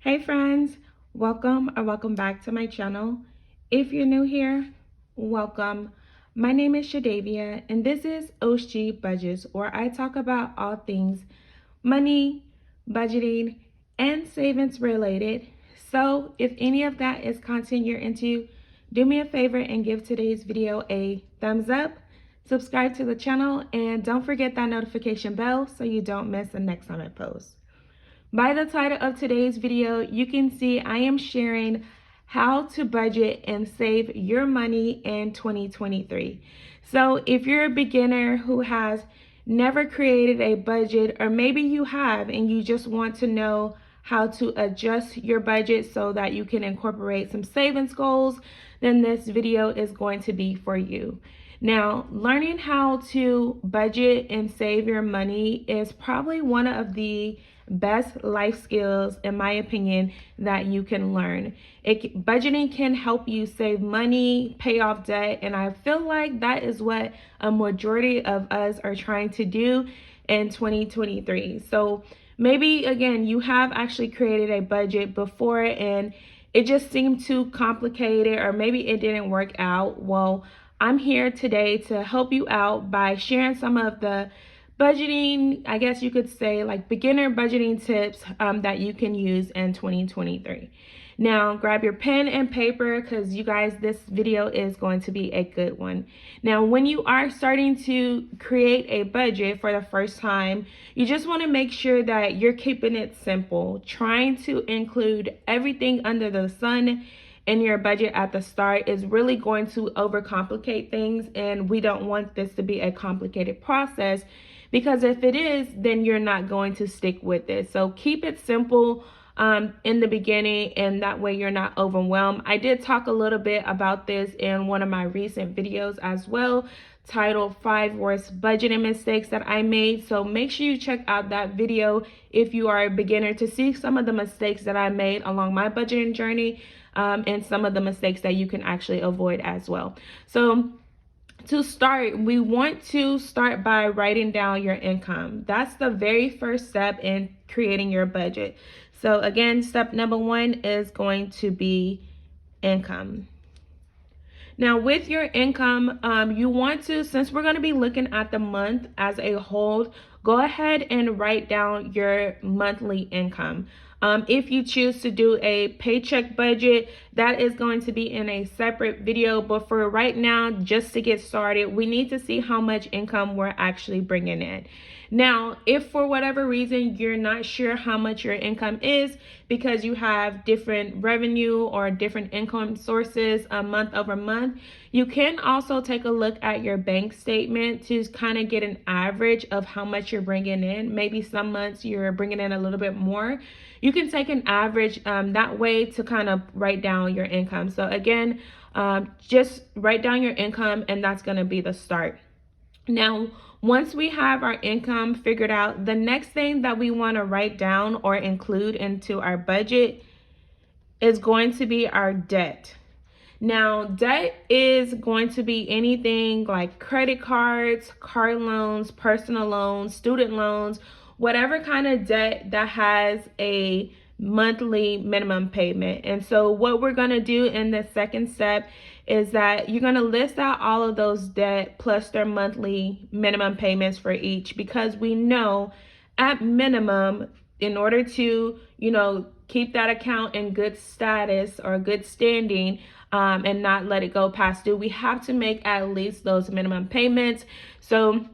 Hey friends, welcome back to my channel. If you're new here, welcome. My name is Shadavia and this is OSG Budgets, where I talk about all things money, budgeting, and savings related. So if any of that is content you're into, do me a favor and give today's video a thumbs up, subscribe to the channel, and don't forget that notification bell so you don't miss the next time I post. By the title of today's video, you can see I am sharing how to budget and save your money in 2023. So if you're a beginner who has never created a budget, or maybe you have and you just want to know how to adjust your budget so that you can incorporate some savings goals, then this video is going to be for you. Now, learning how to budget and save your money is probably one of the best life skills, in my opinion, that you can learn. Budgeting can help you save money, pay off debt, and I feel like that is what a majority of us are trying to do in 2023. So maybe, again, you have actually created a budget before and it just seemed too complicated, or maybe it didn't work out. Well, I'm here today to help you out by sharing some of the budgeting, I guess you could say, like beginner budgeting tips that you can use in 2023. Now, grab your pen and paper because you guys, this video is going to be a good one. Now, when you are starting to create a budget for the first time, you just want to make sure that you're keeping it simple, trying to include everything under the sun in your budget at the start is really going to overcomplicate things, and we don't want this to be a complicated process, because if it is, then you're not going to stick with it. So keep it simple in the beginning, and that way you're not overwhelmed. I did talk a little bit about this in one of my recent videos as well, titled 5 Worst Budgeting Mistakes That I Made. So make sure you check out that video if you are a beginner to see some of the mistakes that I made along my budgeting journey, and some of the mistakes that you can actually avoid as well. So to start, we want to start by writing down your income. That's the very first step in creating your budget. So again, step number 1 is going to be income. Now, with your income, you want to, since we're going to be looking at the month as a whole, go ahead and write down your monthly income. If you choose to do a paycheck budget, that is going to be in a separate video. But for right now, just to get started, we need to see how much income we're actually bringing in. Now, if for whatever reason you're not sure how much your income is because you have different revenue or different income sources month over month, you can also take a look at your bank statement to kind of get an average of how much you're bringing in. Maybe some months you're bringing in a little bit more. You can take an average that way to kind of write down your income. So again, just write down your income, and that's going to be the start. Now, once we have our income figured out, the next thing that we want to write down or include into our budget is going to be our debt. Now, debt is going to be anything like credit cards, car loans, personal loans, student loans, whatever kind of debt that has a monthly minimum payment. And so what we're going to do in the second step is that you're going to list out all of those debt plus their monthly minimum payments for each, because we know at minimum, in order to, keep that account in good status or good standing, and not let it go past due, we have to make at least those minimum payments. So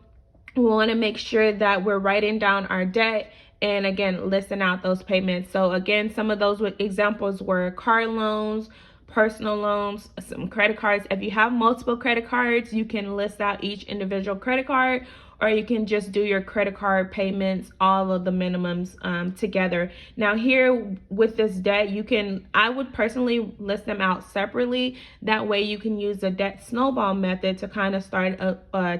we want to make sure that we're writing down our debt and, again, listing out those payments. So again, some of those examples were car loans, personal loans, some credit cards. If you have multiple credit cards, you can list out each individual credit card, or you can just do your credit card payments, all of the minimums together. Now here with this debt, I would personally list them out separately. That way you can use the debt snowball method to kind of start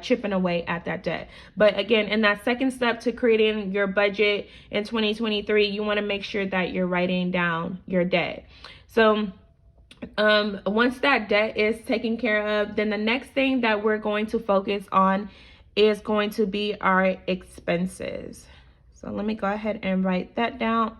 chipping away at that debt. But again, in that second step to creating your budget in 2023, you want to make sure that you're writing down your debt. So once that debt is taken care of, then the next thing that we're going to focus on is going to be our expenses. So let me go ahead and write that down.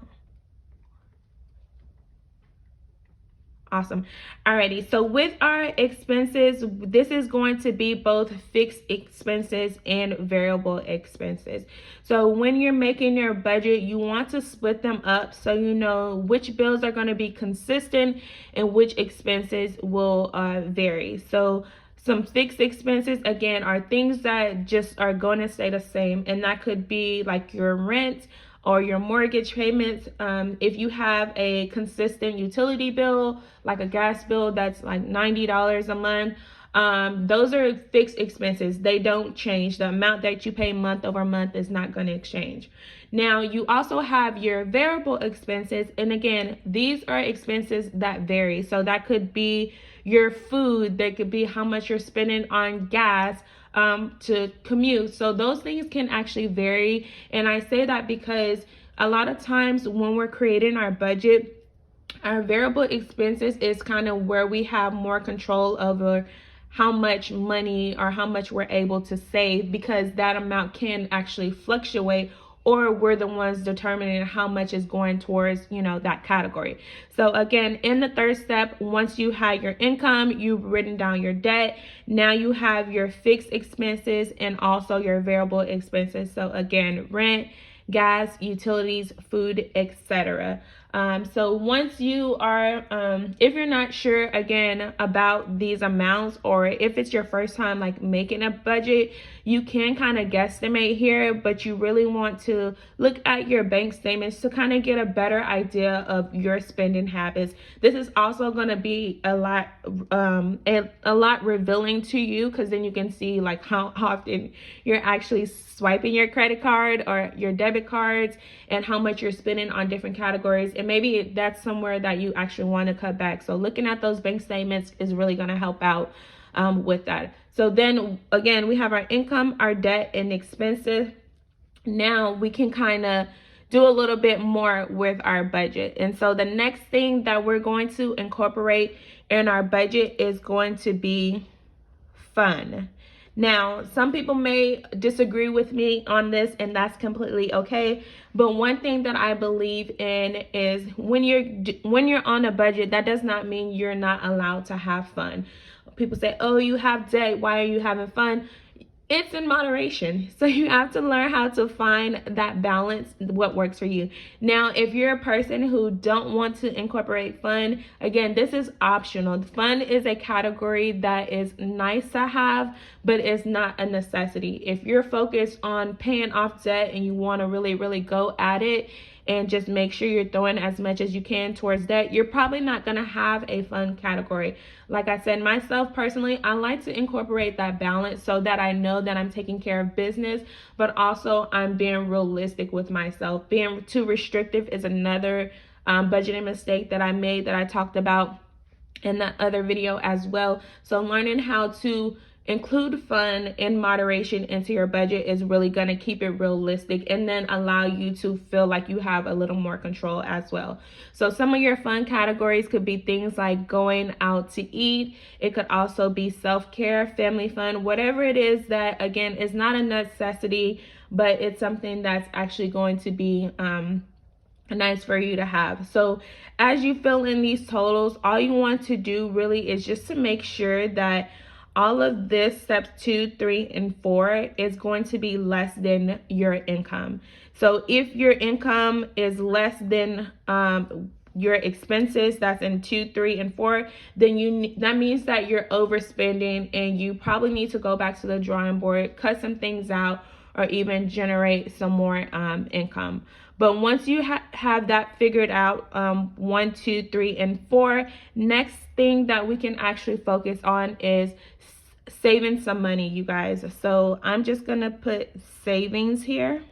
Awesome. Alrighty, so with our expenses, this is going to be both fixed expenses and variable expenses. So when you're making your budget, you want to split them up so you know which bills are going to be consistent and which expenses will vary. So some fixed expenses, again, are things that just are going to stay the same, and that could be like your rent or your mortgage payments. If you have a consistent utility bill, like a gas bill that's like $90 a month, those are fixed expenses. They don't change. The amount that you pay month over month is not going to change. Now, you also have your variable expenses, and again, these are expenses that vary. So that could be your food, that could be how much you're spending on gas, to commute. So those things can actually vary. And I say that because a lot of times when we're creating our budget, our variable expenses is kind of where we have more control over how much money or how much we're able to save, because that amount can actually fluctuate, or we're the ones determining how much is going towards, that category. So again, in the third step, once you have your income, you've written down your debt, now you have your fixed expenses and also your variable expenses. So again, rent, gas, utilities, food, etc. So once you are, if you're not sure again about these amounts, or if it's your first time like making a budget, you can kind of guesstimate here, but you really want to look at your bank statements to kind of get a better idea of your spending habits. This is also going to be a lot revealing to you, because then you can see like how often you're actually swiping your credit card or your debit cards, and how much you're spending on different categories. And maybe that's somewhere that you actually want to cut back. So looking at those bank statements is really going to help out with that. So then again, we have our income, our debt, and expenses. Now we can kind of do a little bit more with our budget. And so the next thing that we're going to incorporate in our budget is going to be fun. Now, some people may disagree with me on this, and that's completely okay. But one thing that I believe in is when you're on a budget, that does not mean you're not allowed to have fun. People say, "Oh, you have debt. Why are you having fun?" It's in moderation. So you have to learn how to find that balance, what works for you. Now, if you're a person who don't want to incorporate fun, again, this is optional. Fun is a category that is nice to have, but it's not a necessity. If you're focused on paying off debt and you want to really, really go at it and just make sure you're throwing as much as you can towards that, you're probably not going to have a fun category. Like I said, myself personally, I like to incorporate that balance so that I know that I'm taking care of business, but also I'm being realistic with myself. Being too restrictive is another budgeting mistake that I made, that I talked about in that other video as well. So learning how to include fun in moderation into your budget is really going to keep it realistic, and then allow you to feel like you have a little more control as well. So some of your fun categories could be things like going out to eat. It could also be self-care, family fun, whatever it is that, again, is not a necessity, but it's something that's actually going to be nice for you to have. So as you fill in these totals, all you want to do really is just to make sure that all of this, steps 2, 3, and 4, is going to be less than your income. So if your income is less than your expenses, that's in 2, 3, and 4, then that means that you're overspending, and you probably need to go back to the drawing board, cut some things out, or even generate some more income. But once you have that figured out, 1, 2, 3, and 4, next thing that we can actually focus on is saving some money, you guys. So I'm just gonna put savings here.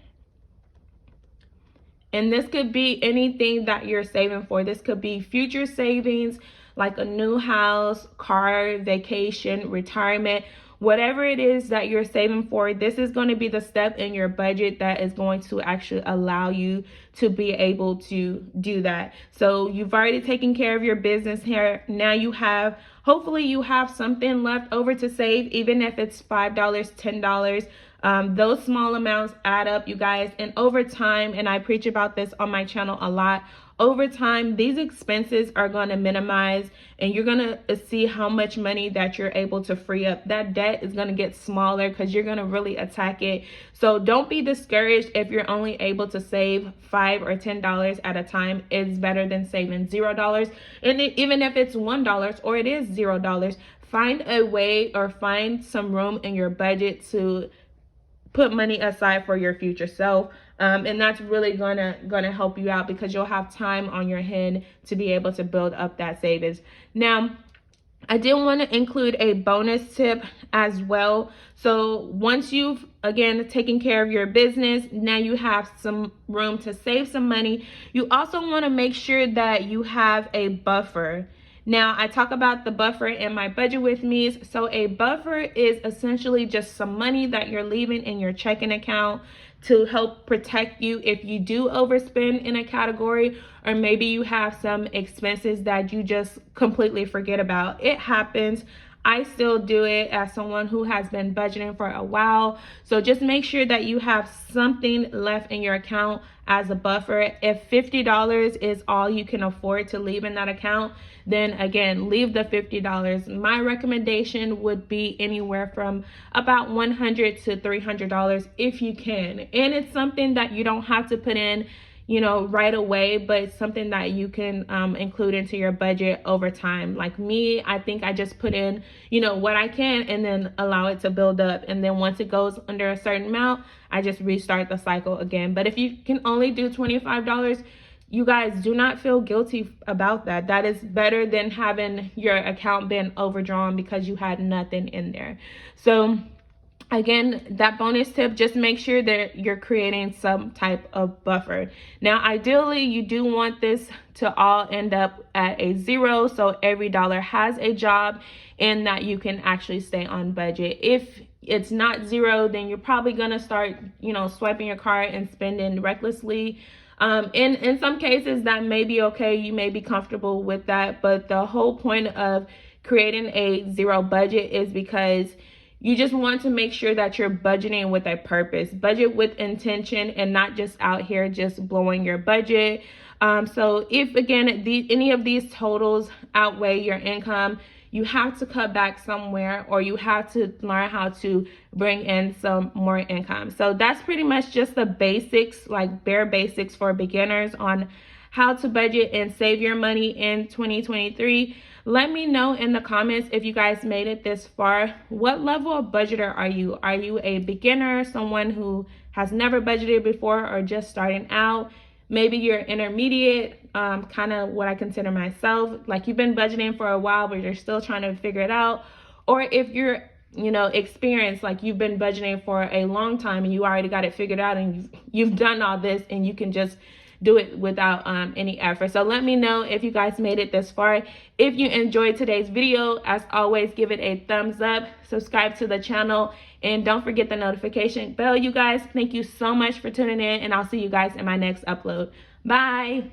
And this could be anything that you're saving for. This could be future savings, like a new house, car, vacation, retirement. Whatever it is that you're saving for, this is going to be the step in your budget that is going to actually allow you to be able to do that. So you've already taken care of your business here. Now hopefully you have something left over to save, even if it's $5, $10. Those small amounts add up, you guys. And over time, and I preach about this on my channel a lot, over time, these expenses are going to minimize, and you're going to see how much money that you're able to free up. That debt is going to get smaller because you're going to really attack it. So don't be discouraged if you're only able to save $5 or $10 at a time. It's better than saving $0. And even if it's $1 or it is $0, find a way or find some room in your budget to put money aside for your future self. And that's really gonna help you out because you'll have time on your hand to be able to build up that savings. Now, I did want to include a bonus tip as well. So once you've, again, taken care of your business, now you have some room to save some money. You also want to make sure that you have a buffer. Now, I talk about the buffer in my budget with me. So a buffer is essentially just some money that you're leaving in your checking account to help protect you if you do overspend in a category, or maybe you have some expenses that you just completely forget about. It happens. I still do it as someone who has been budgeting for a while. So just make sure that you have something left in your account as a buffer. If $50 is all you can afford to leave in that account, then again, leave the $50. My recommendation would be anywhere from about $100 to $300 if you can. And it's something that you don't have to put in, right away, but it's something that you can include into your budget over time. Like me, I think I just put in, what I can and then allow it to build up. And then once it goes under a certain amount, I just restart the cycle again. But if you can only do $25, you guys do not feel guilty about that. That is better than having your account been overdrawn because you had nothing in there. So again, that bonus tip, just make sure that you're creating some type of buffer. Now, ideally, you do want this to all end up at a zero, so every dollar has a job and that you can actually stay on budget. If it's not zero, then you're probably gonna start, swiping your card and spending recklessly. In some cases, that may be okay. You may be comfortable with that, but the whole point of creating a zero budget is because you just want to make sure that you're budgeting with a purpose, budget with intention, and not just out here just blowing your budget. So if, again, any of these totals outweigh your income, you have to cut back somewhere, or you have to learn how to bring in some more income. So that's pretty much just the basics, like bare basics for beginners on how to budget and save your money in 2023. Let me know in the comments if you guys made it this far. What level of budgeter are you? Are you a beginner, someone who has never budgeted before, or just starting out? Maybe you're intermediate, kind of what I consider myself. Like you've been budgeting for a while, but you're still trying to figure it out. Or if you're, experienced, like you've been budgeting for a long time and you already got it figured out and you've done all this and you can just do it without any effort. So let me know if you guys made it this far. If you enjoyed today's video, as always, give it a thumbs up, subscribe to the channel, and don't forget the notification bell, you guys. Thank you so much for tuning in, and I'll see you guys in my next upload. Bye.